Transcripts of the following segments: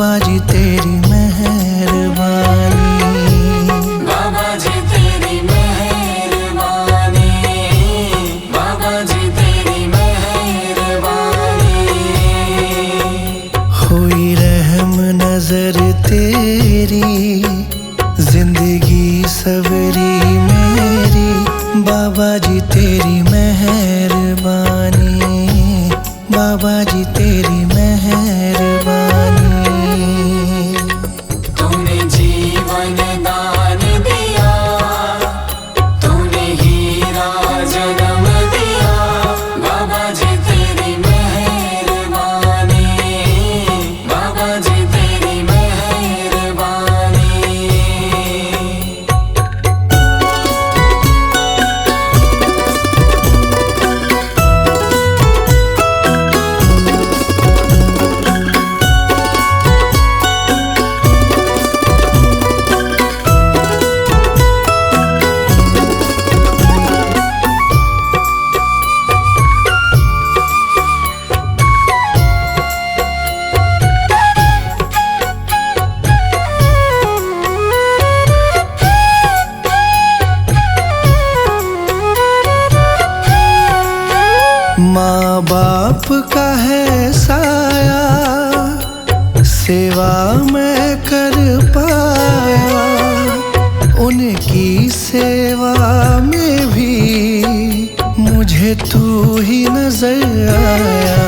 बाबा जी तेरी मेहरबानी। बाबा जी तेरी मेहरबानी, बाबा जी तेरी मेहरबानी। हुई रहम नजर तेरी, जिंदगी सवरी मेरी, बाबा जी तेरी मेहरबानी, बाबा जी तेरी मेहरबानी। तूने जीवन दान दिया, तूने हीरा जन्म दिया, बाबा जी तेरी मेहरबानी, बाबा जी तेरी मेहरबानी। माँ बाप का है साया, सेवा मैं कर पाया, उनकी सेवा में भी मुझे तू ही नजर आया।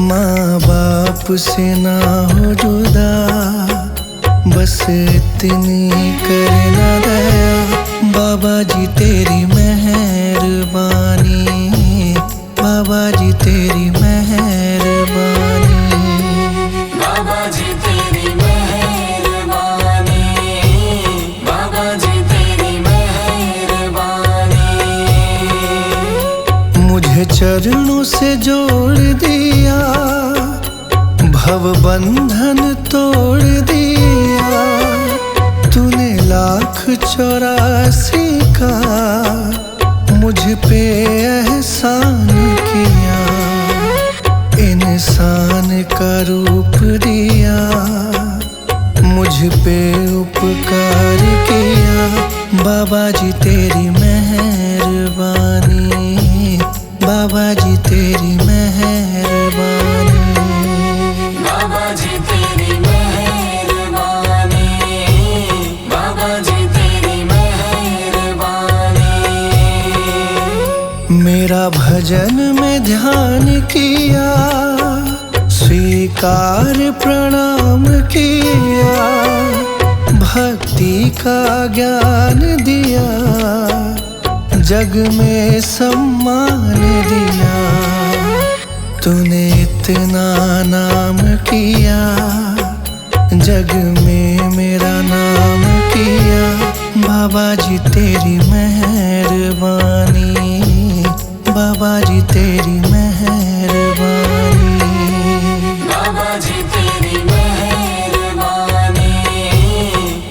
माँ बाप से ना हो जुदा, बस इतनी करना दया, बाबा जी तेरी मेहरबानी, बाबा जी तेरी मेहरबानी। बाबा जी तेरी मेहरबानी, बाबा जी तेरी मेहरबानी। मुझे चरणों से जोड़ दिया, भव बंधन तोड़ दिया, तूने 1,84 का मुझ पे एहसान किया, इंसान का रूप दिया, मुझ पे उपकार किया, बाबा जी तेरी मेहरबानी, बाबा जी तेरी मेहरबानी। बाबा जी तेरी मेहरबानी, बाबा जी तेरी मेहरबानी। मेरा भजन में ध्यान किया, स्वीकार प्रणाम किया, भक्ति का ज्ञान दिया, जग में सम्मान दिया, तूने इतना नाम किया, जग में मेरा नाम किया, बाबा जी तेरी मेहरबानी, बाबा जी तेरी मेहरबानी। बाबा जी तेरी मेहरबानी,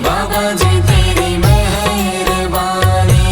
बाबा जी तेरी मेहरबानी।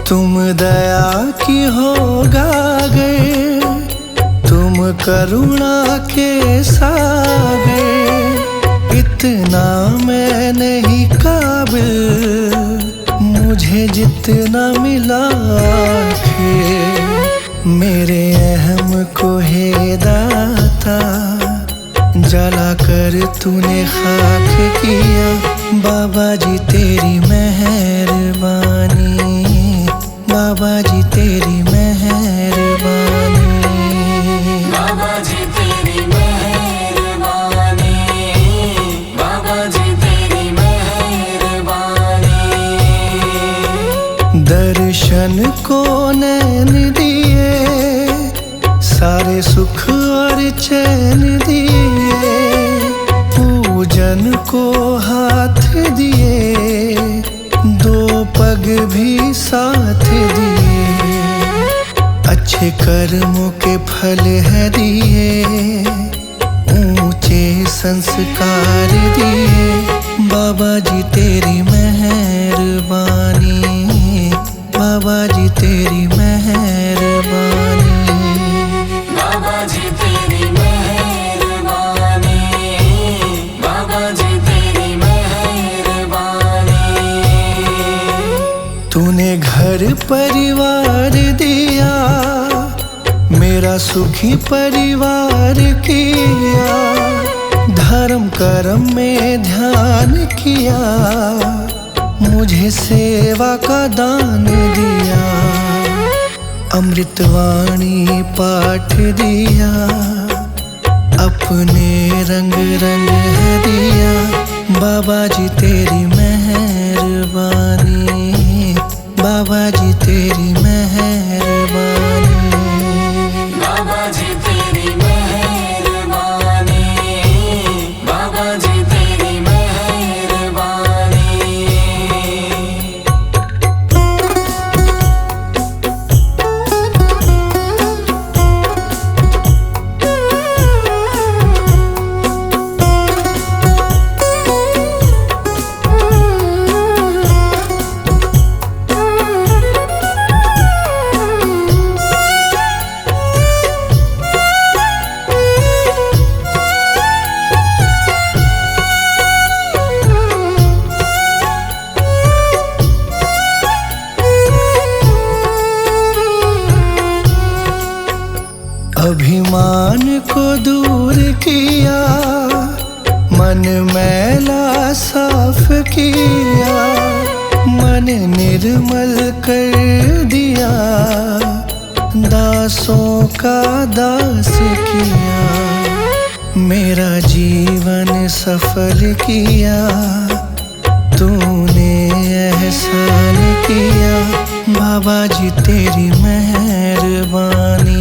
तुम दया की हो गागे, तुम करुणा के सागर, इतना मैं नहीं काबिल, मुझे जितना मिला है, मेरे अहम को है दाता, जला कर तूने खाक किया, बाबा जी तेरी मेहरबानी, बाबा जी तेरी मेहरबानी। बाबा जी तेरी मेहरबानी, बाबा जी तेरी मेहरबानी। दर्शन को सुख और चैन दिए, पूजन को हाथ दिए, दो पग भी साथ दिए, अच्छे कर्मों के फल है दिए, ऊंचे संस्कार दिए, बाबा जी तेरी मेहरबानी, बाबा जी तेरी मेहरबानी, बाबा जी तेरी मेहरबानी, बाबा जी तेरी मेहरबानी। तूने घर परिवार दिया, मेरा सुखी परिवार किया, धर्म कर्म में ध्यान किया, मुझे सेवा का दान दिया, अमृतवाणी पाठ दिया, अपने रंग रंग है दिया, बाबा जी तेरी मेहरबानी, बाबा जी तेरी मेहरबानी, बाबा जी तेरी मेहरबानी, बाबा जी तेरी मेहरबानी। अभिमान को दूर किया, मन मैला साफ किया, मन निर्मल कर दिया, दासों का दास किया, मेरा जीवन सफल किया, तूने एहसान किया, बाबा जी तेरी मेहरबानी,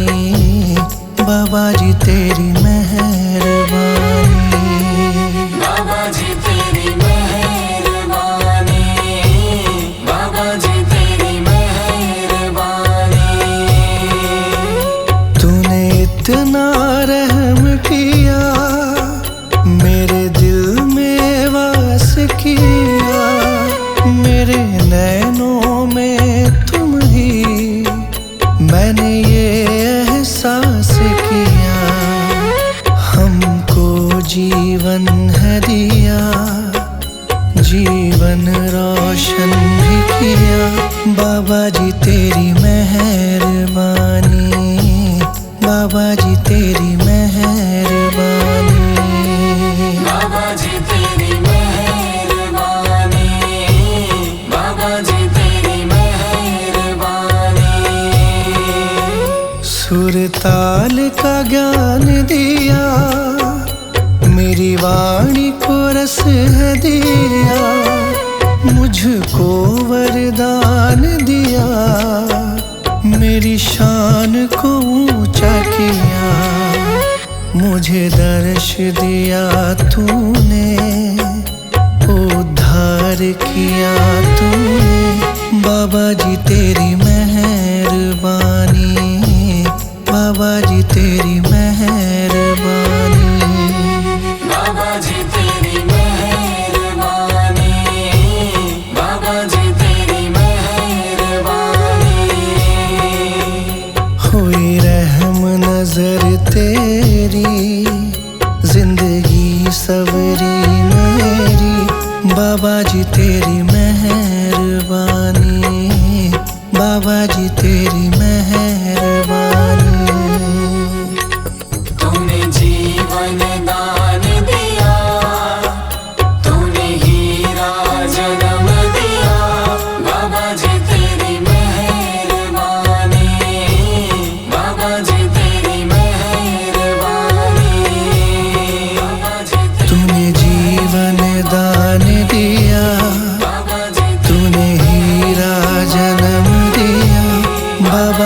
बाबा जी तेरी मेहरबानी, बाबा जी तेरी मेहरबानी, बाबा जी तेरी मेहरबानी। तूने इतना रहम किया, मेरे दिल में वास किया, मेरे नैनों में तुम ही, मैंने ये एहसास किया, हमको जीवन है दिया, जीवन रोशन भी किया, बाबा जी तेरी मेहरबानी, बाबा जी तेरी मेहरबानी, बाबा जी तेरी मेहरबानी, बाबा जी तेरी मेहरबानी। सुरताल का ज्ञान दिया, मेरी वाणी को रस है दिया, मुझको वरदान दिया, मेरी शान को ऊंचा किया, मुझे दर्श दिया तूने, उद्धार किया तूने, बाबा जी तेरी मेहरबानी, बाबा जी तेरी मेहरबानी, बाबा जी तेरी मेहरबानी, बाबा जी तेरी मेहरबानी। हुई रहम नजर तेरी, जिंदगी सवरी मेरी, बाबा जी तेरी मेहरबानी, बाबा जी तेरी मेहरबानी। तूने जीवन दान दिया, तूने हीरा जन्म दिया, बाबा जी तेरी मेहरबानी, बाबा जी तेरी मेहरबानी, बाबा जी तूने जीवन दान दिया, बाबा जी तूने हीरा जन्म दिया, बाबा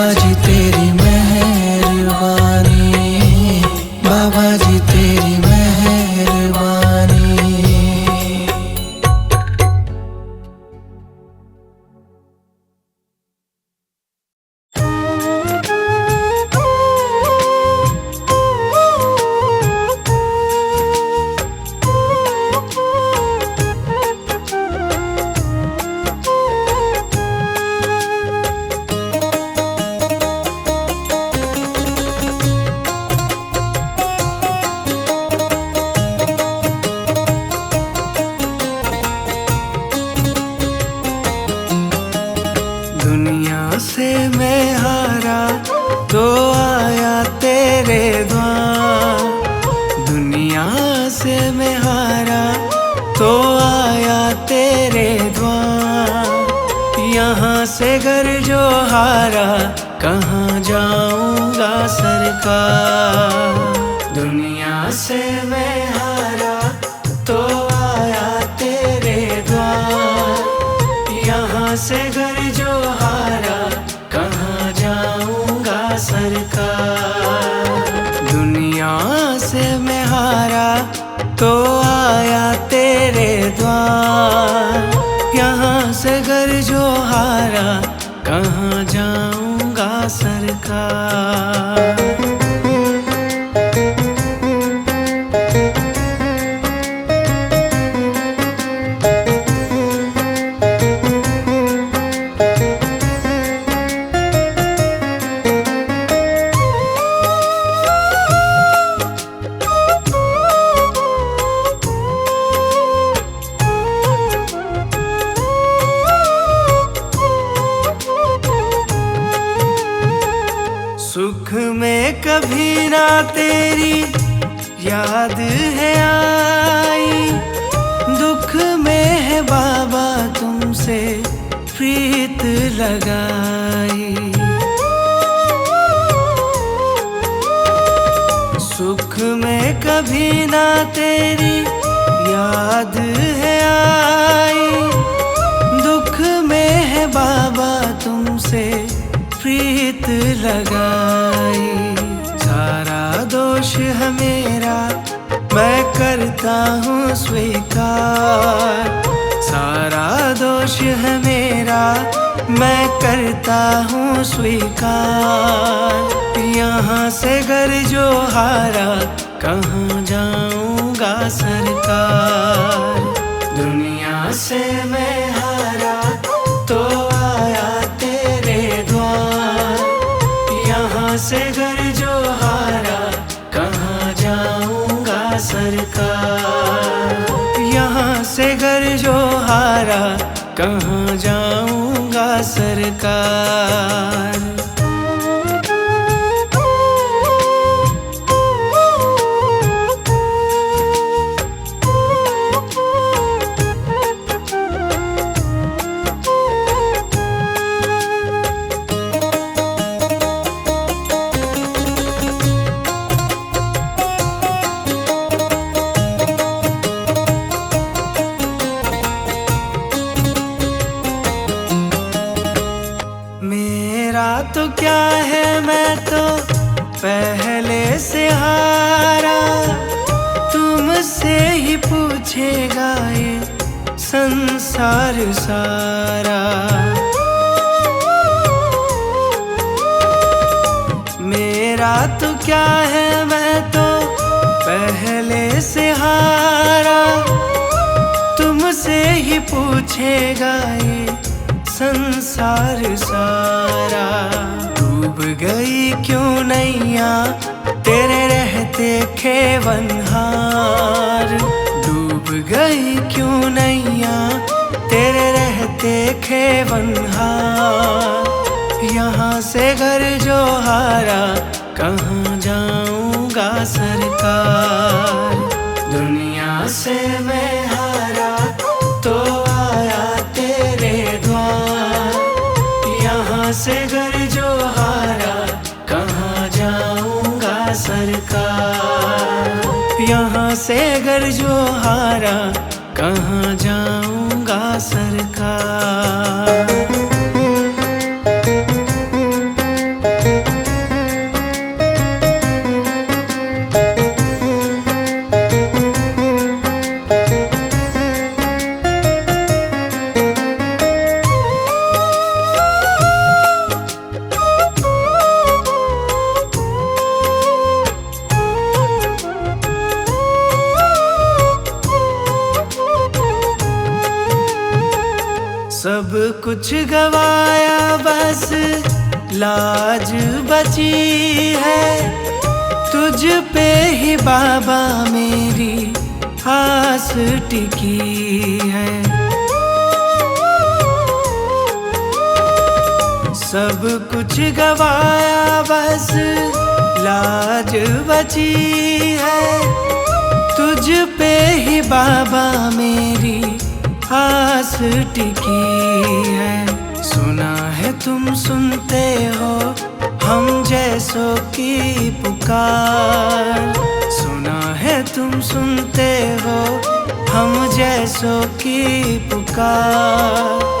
दुनिया से मैं हारा तो आया तेरे द्वार। दुनिया से मैं हारा तो आया तेरे द्वार। यहाँ से घर जो हारा कहाँ जाऊंगा सरकार। दुनिया से मैं हारा तो आया तेरे द्वार। यहाँ से घर जो हारा कहाँ जाऊंगा सरकार। दुनिया से मैं हारा तो आया तेरे द्वार। यहाँ से घर जो हारा कहाँ जाऊंगा सरकार। सुख में कभी ना तेरी याद है आई। दुख में है बाबा तुमसे प्रीत लगाई। सुख में कभी ना तेरी याद है आई। दुख में है बाबा तुमसे प्रीत लगाई। सारा दोष है मेरा मैं करता हूँ स्वीकार। सारा दोष है मेरा मैं करता हूँ स्वीकार। यहाँ से घर जो हारा कहाँ जाऊंगा सरकार। दुनिया से मैं हारा तो आया तेरे द्वार। यहाँ से घर जो हारा कहाँ जाऊंगा सरकार। यहाँ से घर जो हारा कहाँ जाऊंगा सरकार। मेरा तो क्या है मैं तो पहले से हारा। तुमसे ही पूछेगा ये संसार सारा। मेरा तो क्या है मैं तो पहले से हारा। तुमसे ही पूछेगा ये संसार सारा। डूब गई क्यों नैया तेरे रहते खेवनहार। डूब गई क्यों नैया तेरे रहते खेवनहार। यहाँ से घर जो हारा कहाँ जाऊंगा सरकार। दुनिया से मैं हारा तो आया तेरे द्वार। यहाँ से घर जो हारा कहाँ जाऊंगा सरकार। यहाँ से घर जो हारा कहाँ जाऊंगा सरकार। सब कुछ गवाया बस लाज बची है। तुझ पे ही बाबा मेरी आस टिकी है। सब कुछ गवाया बस लाज बची है, तुझ पे ही बाबा मेरी आस टिकी है। सुना है तुम सुनते हो हम जैसों की पुकार, सुना है तुम सुनते हो हम जैसों की पुकार।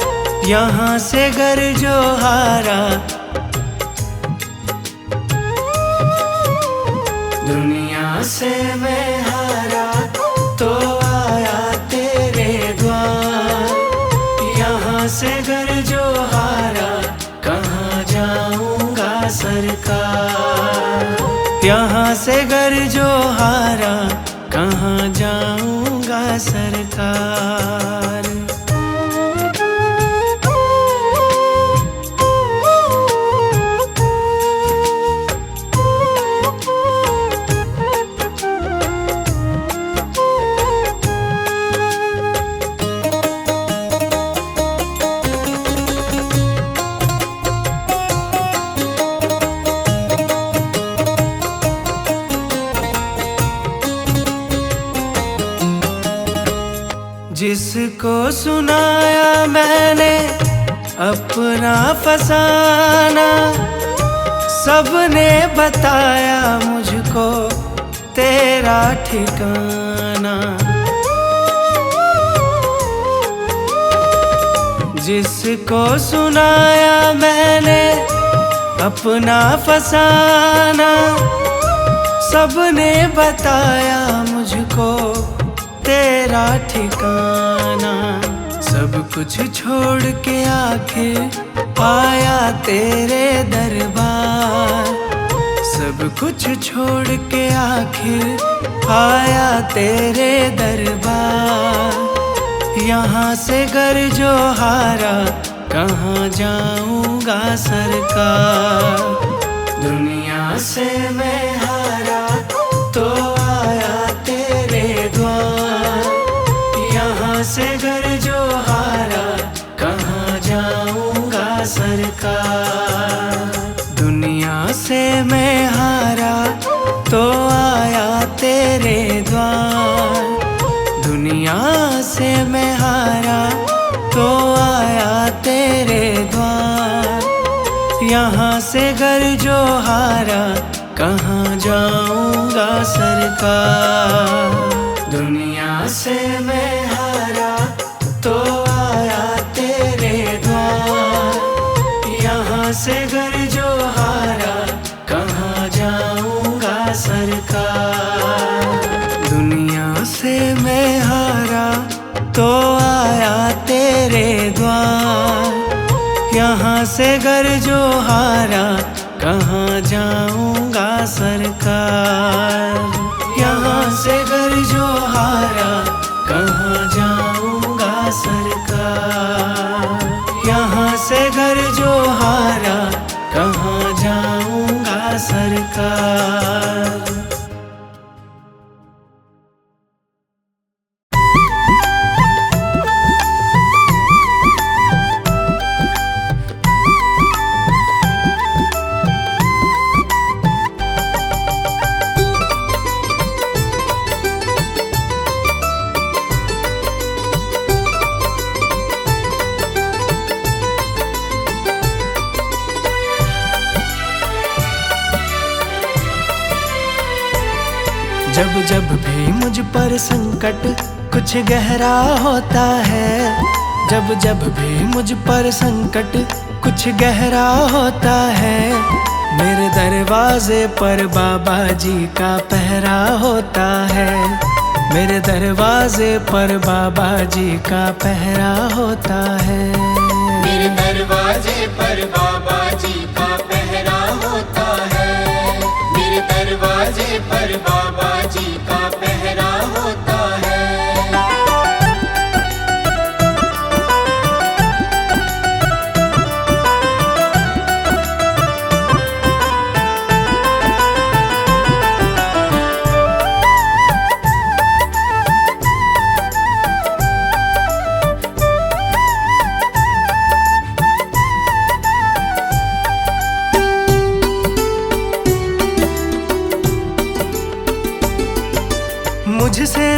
यहाँ से घर जो हारा दुनिया से मैं हारा तो आया तेरे द्वार। यहाँ से घर जो हारा कहाँ जाऊंगा सरकार। यहाँ से घर जो हारा कहाँ जाऊंगा सरकार। जिसको सुनाया मैंने अपना फसाना, सबने बताया मुझको तेरा ठिकाना। जिसको सुनाया मैंने अपना फसाना, सबने बताया मुझको तेरा ठिकाना। सब कुछ छोड़ के आखिर आया तेरे दरबार, सब कुछ छोड़ के आखिर आया तेरे दरबार। यहाँ से घर जो हारा कहाँ जाऊंगा सरकार। दुनिया से मैं हारा तो आया तेरे द्वार। यहाँ से घर जो हारा कहाँ जाऊंगा सरकार। दुनिया से मैं हारा तो आया तेरे द्वार। दुनिया से मैं हारा तो आया तेरे द्वार। यहाँ से घर जो हारा कहाँ जाऊंगा सरकार। दुनिया से मैं हारा तो आया तेरे द्वार। यहाँ से घर जो हारा कहाँ जाऊंगा सरकार। दुनिया से मैं हारा तो आया तेरे द्वार। यहाँ से घर जो हारा कहाँ जाऊंगा सरकार। यहाँ से घर जो हारा कहाँ जाऊंगा सरकार। यहाँ से घर जो हारा कहाँ जाऊंगा सरकार। जब जब भी मुझ पर संकट कुछ गहरा होता है, जब जब भी मुझ पर संकट कुछ गहरा होता है, मेरे दरवाजे पर बाबा जी का पहरा होता है। मेरे दरवाजे पर बाबा जी का पहरा होता है। मेरे दरवाजे पर बाबा जी का पहरा होता है। मेरे दरवाजे पर बाबा जी का पहरा होता है।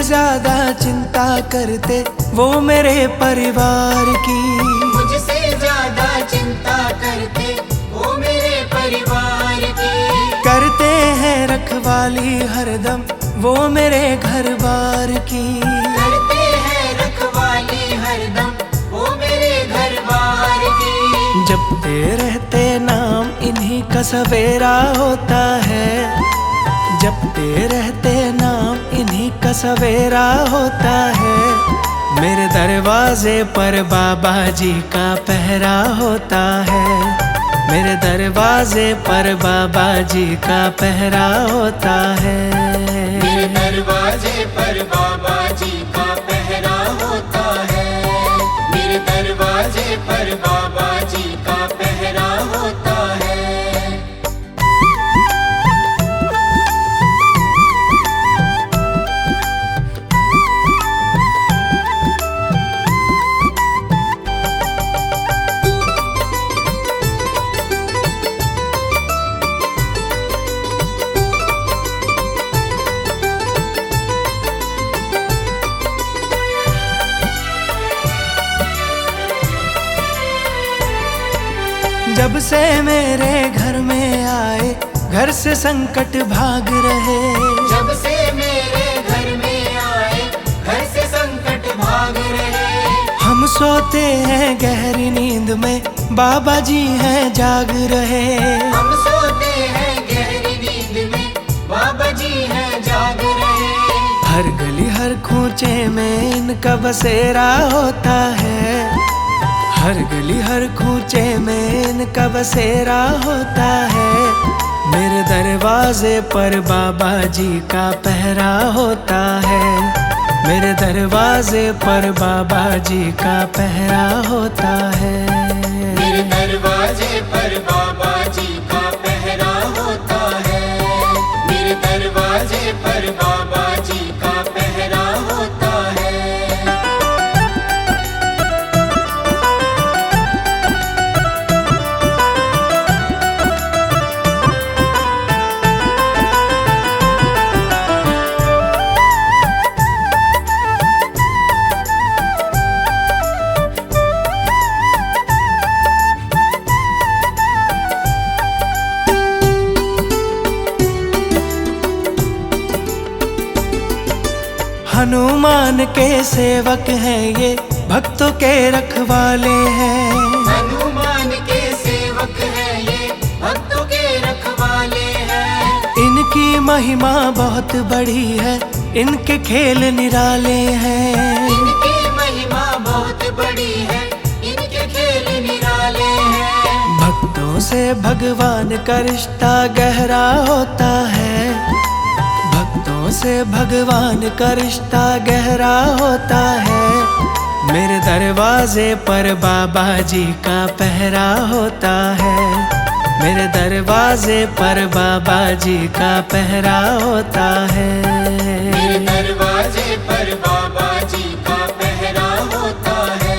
ज्यादा चिंता करते वो मेरे परिवार की। मुझसे ज्यादा चिंता करते वो मेरे परिवार की। करते हैं रखवाली हरदम वो मेरे घर बार की। करते हैं रखवाली हरदम वो मेरे घर बार की। जपते रहते नाम इन्हीं का सवेरा होता है। जपते रहते नाम इन्हीं का सवेरा होता है। मेरे दरवाजे पर बाबा जी का पहरा होता है। मेरे दरवाजे पर बाबा जी का पहरा होता है। मेरे दरवाजे पर बाबा जी का पहरा होता है। मेरे दरवाजे पर बाबा जी का पहरा होता है। जब से मेरे घर में आए घर से संकट भाग रहे। जब से मेरे घर में आए घर से संकट भाग रहे। हम सोते हैं गहरी नींद में बाबा जी हैं जाग रहे। हम सोते हैं गहरी नींद में बाबा जी हैं जाग रहे। हर गली हर खूंचे में इनका बसेरा होता है। हर गली हर खूंचे में इनका बसेरा होता है। मेरे दरवाजे पर बाबा जी का पहरा होता है। मेरे दरवाजे पर बाबा जी का पहरा होता है। मेरे दरवाजे पर बाबा जी का पहरा होता है। मेरे दरवाजे पर बाबा जी का पहरा होता है। हनुमान के सेवक हैं ये भक्तों के रखवाले हैं। हनुमान के सेवक हैं ये भक्तों के रखवाले हैं। इनकी महिमा बहुत बड़ी है इनके खेल निराले हैं। इनकी महिमा बहुत बड़ी है इनके खेल निराले हैं। भक्तों से भगवान का रिश्ता गहरा होता है। भक्तों से भगवान का रिश्ता गहरा होता है। मेरे दरवाजे पर बाबा जी का पहरा होता है। मेरे दरवाजे पर बाबा जी का पहरा होता है। मेरे दरवाजे पर बाबा जी का पहरा होता है।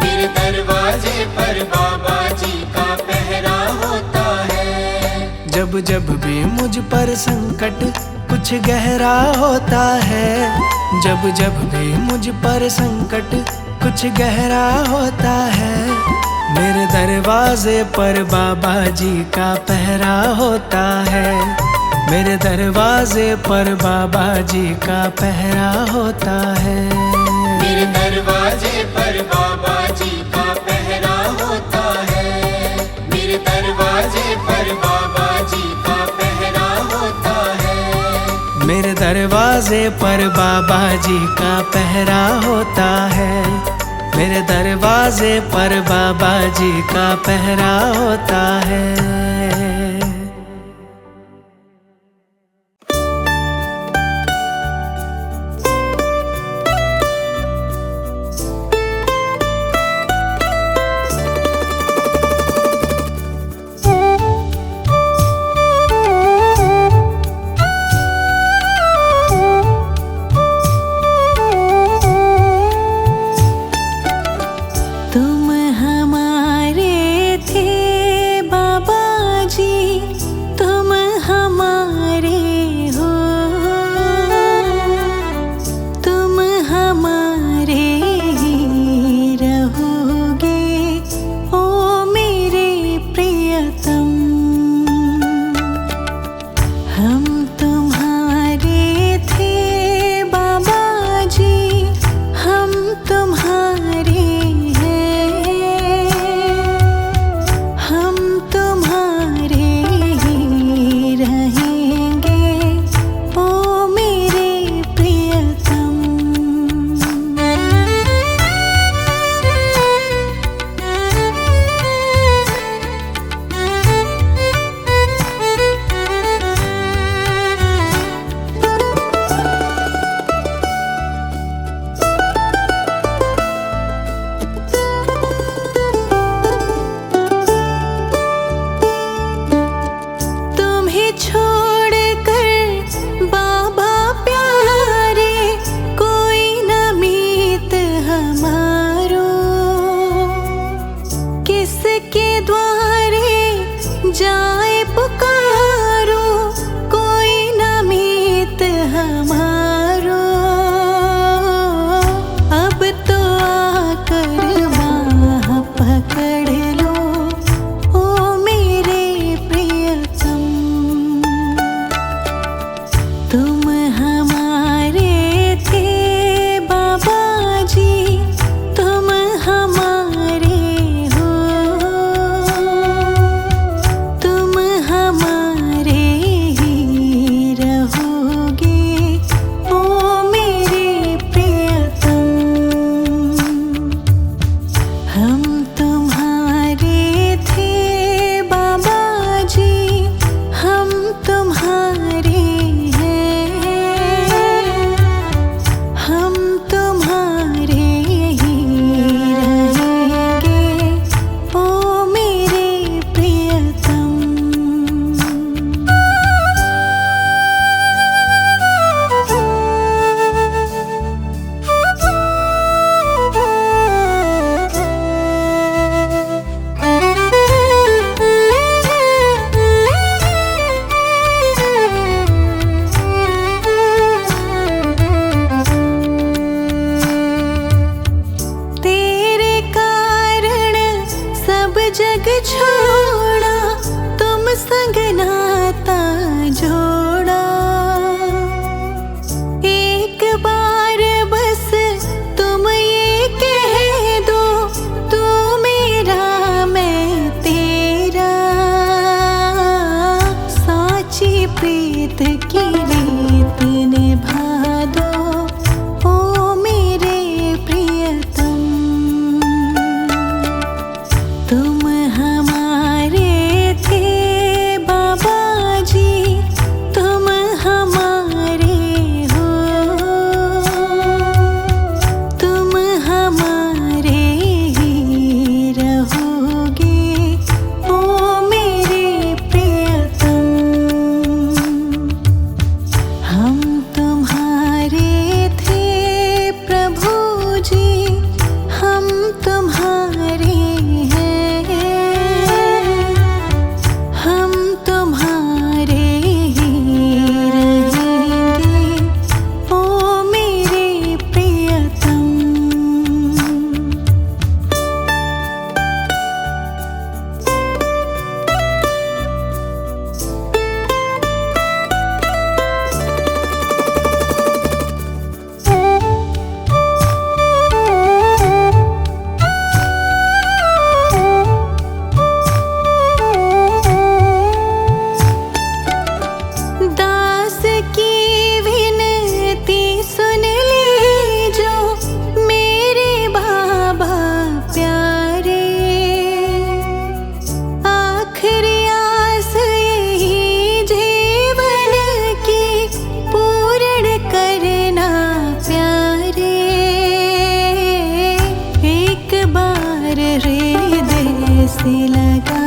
मेरे दरवाजे पर बाबा जी का पहरा होता है। जब जब भी मुझ पर संकट कुछ गहरा होता है। जब जब भी मुझ पर संकट कुछ गहरा होता है। मेरे दरवाजे पर बाबा जी का पहरा होता है। मेरे दरवाजे पर बाबा जी का पहरा होता है। मेरे दरवाजे पर बाबा जी का पहरा होता है। मेरे दरवाजे पर बाबा जी का पहरा होता है। मेरे दरवाजे पर बाबा जी का पहरा होता है। मेरे दरवाजे पर बाबा जी का पहरा होता है। तुम हमारे थे बाबा जी। के द्वारे जाए पुकारो, कोई न मीत हमारो। अब तो आकर बाह पकड़ लो ओ मेरे प्रियतम। तुम हमारे थे बाबा जी, तुम हमारे हो, तुम हमारे ही रहोगे ओ मेरे प्रियतम। हम तुम्हारे थे बाबा जी, हम तुम्हारे हैं, हम तुम्हारे ही रहेंगे ओ मेरे प्रियतम। तेरे कारण सब जग छोड़ा, तुम संग नाता जोड़ा। एक बार बस तुम ये कह दो, तू मेरा मैं तेरा। साची प्रीत की रीत निभा दो ओ मेरे प्रियतम। तुम हमारे थे बाबा जी, तुम हमारे हो, तुम हमारे ही रहोगे ओ मेरे प्रियतम। हम तुम्हारे थे प्रभु जी, हम तुम्हारे हैं, हम तुम्हारे ही रहेंगे ओ मेरे प्रियतम। दास की विनती सुन लीजो मेरे बाबा प्यारे। आखिरी आस यही जीवन की पूर्ण करना प्यारे। एक बार हृदय से लगा